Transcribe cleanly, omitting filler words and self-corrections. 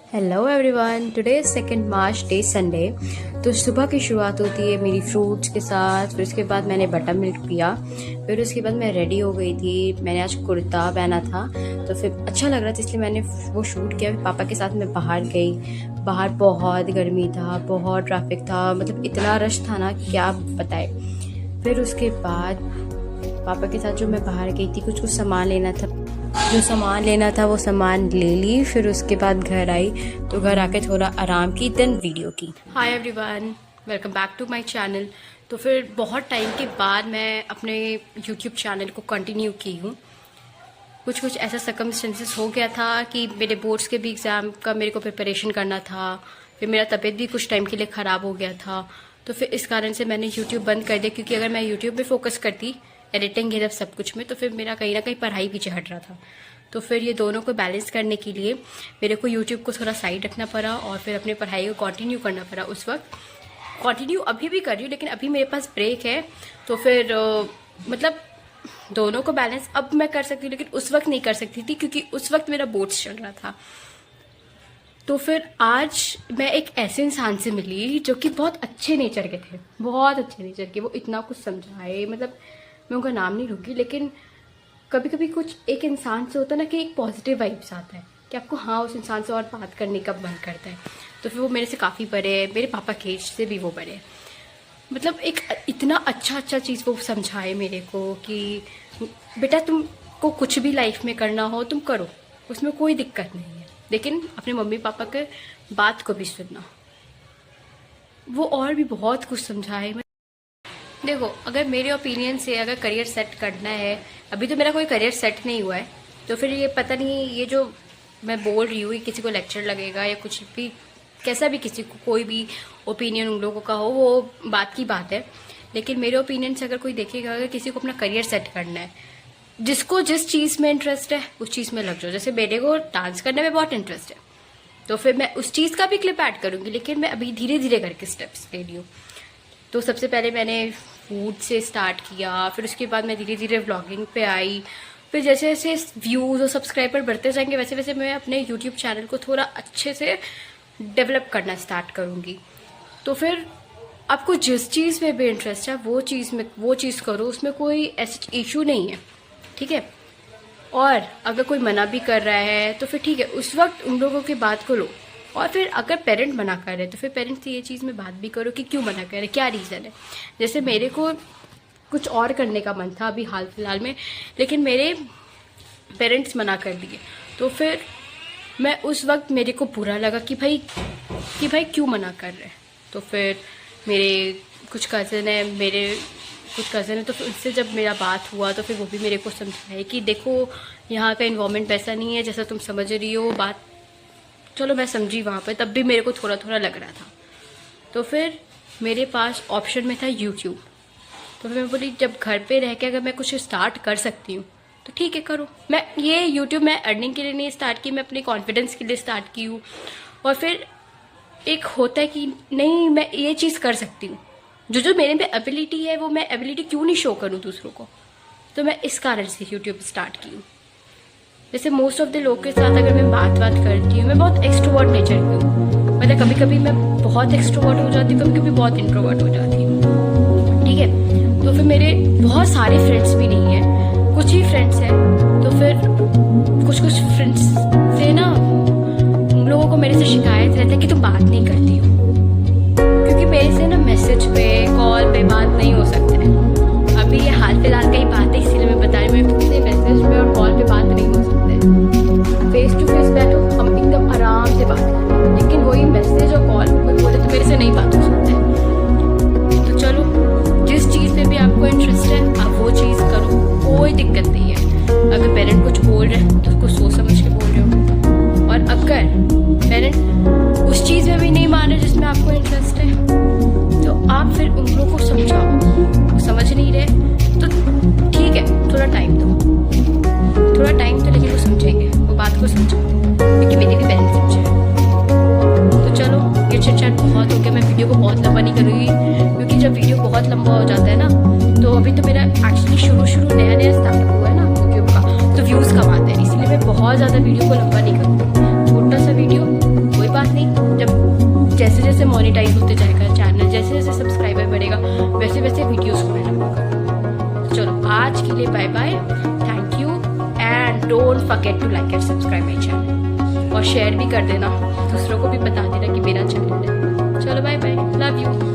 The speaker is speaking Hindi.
Hello everyone, today is 2 March, day Sunday. तो सुबह की शुरुआत होती है मेरी फ्रूट्स के साथ। फिर उसके बाद मैंने बटर मिल्क पिया। फिर उसके बाद मैं रेडी हो गई थी। मैंने आज कुर्ता पहना था तो फिर अच्छा लग रहा था, इसलिए मैंने वो शूट किया। फिर पापा के साथ मैं बाहर गई। बाहर बहुत गर्मी था, बहुत ट्रैफिक था, मतलब इतना रश था ना क्या बताए। फिर उसके बाद पापा के साथ जो मैं बाहर गई थी, कुछ सामान लेना था। जो सामान लेना था वो सामान ले ली। फिर उसके बाद घर आई, तो घर आके थोड़ा आराम की, देन वीडियो की। Hi everyone, welcome back to my channel. तो फिर बहुत टाइम के बाद मैं अपने यूट्यूब चैनल को कंटिन्यू की हूँ। कुछ ऐसा सर्कमस्टेंसेस हो गया था कि मेरे बोर्ड्स के भी एग्ज़ाम का मेरे को प्रिपरेशन करना था। फिर मेरा तबीयत भी कुछ टाइम के लिए ख़राब हो गया था, तो फिर इस कारण से मैंने यूट्यूब बंद कर दिया। क्योंकि अगर मैं यूट्यूब पे फोकस करती, एडिटिंग ये सब कुछ में, तो फिर मेरा कहीं ना कहीं पढ़ाई पीछे हट रहा था। तो फिर ये दोनों को बैलेंस करने के लिए मेरे को यूट्यूब को थोड़ा साइड रखना पड़ा और फिर अपने पढ़ाई को कंटिन्यू करना पड़ा। उस वक्त कंटिन्यू अभी भी कर रही हूँ, लेकिन अभी मेरे पास ब्रेक है। तो फिर मतलब दोनों को बैलेंस अब मैं कर सकती हूँ, लेकिन उस वक्त नहीं कर सकती थी क्योंकि उस वक्त मेरा बोर्ड्स चल रहा था। तो फिर आज मैं एक ऐसे इंसान से मिली जो कि बहुत अच्छे नेचर के थे, बहुत अच्छे नेचर के। वो इतना कुछ समझाए, मतलब मैं उनका नाम नहीं लूँगी, लेकिन कभी कभी कुछ एक इंसान से होता है ना कि एक पॉजिटिव वाइब्स आता है कि आपको हाँ उस इंसान से और बात करने का मन करता है। तो फिर वो मेरे से काफ़ी बड़े है, मेरे पापा के एज से भी वो बड़े है। मतलब एक इतना अच्छा चीज़ वो समझाए मेरे को कि बेटा तुमको कुछ भी लाइफ में करना हो तुम करो, उसमें कोई दिक्कत नहीं है, लेकिन अपने मम्मी पापा के बात को भी सुनना। वो और भी बहुत कुछ समझाए। देखो, अगर मेरे ओपिनियन से अगर करियर सेट करना है, अभी तो मेरा कोई करियर सेट नहीं हुआ है, तो फिर ये पता नहीं ये जो मैं बोल रही हूँ ये किसी को लेक्चर लगेगा या कुछ भी, कैसा भी किसी को कोई भी ओपिनियन उन लोगों का हो, वो बात की बात है। लेकिन मेरे ओपिनियन से अगर कोई देखेगा, अगर किसी को अपना करियर सेट करना है, जिसको जिस चीज़ में इंटरेस्ट है उस चीज़ में लग जाओ। जैसे मेरे को डांस करने में बहुत इंटरेस्ट है, तो फिर मैं उस चीज़ का भी क्लिप ऐड करूँगी, लेकिन मैं अभी धीरे धीरे करके स्टेप्स ले रही हूँ। तो सबसे पहले मैंने फूड से स्टार्ट किया, फिर उसके बाद मैं धीरे धीरे व्लॉगिंग पे आई। फिर जैसे जैसे व्यूज़ और सब्सक्राइबर बढ़ते जाएंगे, वैसे वैसे मैं अपने यूट्यूब चैनल को थोड़ा अच्छे से डेवलप करना स्टार्ट करूँगी। तो फिर आपको जिस चीज़ में भी इंटरेस्ट है वो चीज़ करो, उसमें कोई ऐसा इशू नहीं है, ठीक है। और अगर कोई मना भी कर रहा है तो फिर ठीक है, उस वक्त उन लोगों की बात को लो। और फिर अगर पेरेंट मना कर रहे हैं तो फिर पेरेंट्स से ये चीज़ में बात भी करो कि क्यों मना कर रहे हैं, क्या रीज़न है। जैसे मेरे को कुछ और करने का मन था अभी हाल फिलहाल में, लेकिन मेरे पेरेंट्स मना कर दिए। तो फिर मैं उस वक्त मेरे को बुरा लगा कि भाई क्यों मना कर रहे हैं। तो फिर मेरे कुछ कज़न है, तो फिर उससे जब मेरा बात हुआ तो फिर वो भी मेरे को समझाए कि देखो यहाँ का इन्वायरमेंट वैसा नहीं है जैसा तुम समझ रही हो। बात चलो मैं समझी वहाँ पे, तब भी मेरे को थोड़ा थोड़ा लग रहा था। तो फिर मेरे पास ऑप्शन में था यूट्यूब। तो फिर मैं बोली जब घर पे रह के अगर मैं कुछ स्टार्ट कर सकती हूँ तो ठीक है करो। मैं ये यूट्यूब मैं अर्निंग के लिए नहीं स्टार्ट की, मैं अपने कॉन्फिडेंस के लिए स्टार्ट की हूँ। और फिर एक होता है कि नहीं मैं ये चीज़ कर सकती हूँ, जो मेरे में एबिलिटी है वो मैं एबिलिटी क्यों नहीं शो करूँ दूसरों को। तो मैं इस कारण से यूट्यूब स्टार्ट की हूँ। जैसे मोस्ट ऑफ द लोग के साथ अगर मैं बात करती हूँ, मैं बहुत एक्सट्रोवर्ट नेचर की हूँ। मतलब कभी कभी मैं बहुत एक्सट्रोवर्ट हो जाती हूँ, कभी कभी बहुत इंट्रोवर्ट हो जाती हूँ, ठीक है। तो फिर मेरे बहुत सारे फ्रेंड्स भी नहीं है, कुछ ही फ्रेंड्स हैं। तो फिर कुछ फ्रेंड्स से ना उन लोगों को मेरे से शिकायत रहता है कि तुम बात नहीं करती हो, क्योंकि मेरे से ना मैसेज पे कॉल पे बात नहीं हो सकता है। अभी ये हाल फिलहाल का ही बात है, इसीलिए मैं बता रही हूँ, मेरे से मैसेज पे और कॉल पे बात नहीं हो सकता है। फेस टू फेस बैठो, हम एकदम आराम से बात करें, लेकिन वही मैसेज और कॉल पे कोई बोले तो मेरे से नहीं बात हो सकता है। तो चलो, जिस चीज़ में भी आपको इंटरेस्ट है आप वो चीज़ करो, कोई दिक्कत नहीं है। अगर पेरेंट कुछ बोल रहे हैं तो उसको सोच समझ के बोल रहे हो, और अगर पेरेंट उस चीज़ में भी नहीं मान रहे जिसमें आपको इंटरेस्ट है तो आप फिर उन लोगों को समझाओ। वो समझ नहीं रहे तो ठीक है, थोड़ा टाइम दो, लेकिन वो समझेंगे, वो बात को समझो, क्योंकि मेरे भी पेरेंट्स समझे। तो चलो, ये चिट-चैट बहुत हो गया। मैं वीडियो को बहुत लंबा नहीं करूँगी, क्योंकि जब वीडियो बहुत लंबा हो जाता है ना, तो अभी तो मेरा एक्चुअली शुरू नया स्टार्ट हुआ है ना यूट्यूब का, तो व्यूज़ कम आते हैं, इसलिए मैं बहुत ज़्यादा वीडियो को लंबा नहीं करूँगी। छोटा सा वीडियो, जैसे मोनेटाइज होते जाएगा चैनल, जैसे जैसे सब्सक्राइबर बढ़ेगा वैसे वैसे वीडियोस को मैं अपलोड करूँगी। चलो आज के लिए bye bye, thank you and don't forget to like and subscribe my channel, और शेयर भी कर देना, दूसरों को भी बता देना कि मेरा चैनल है। चलो बाय बाय, लव यू।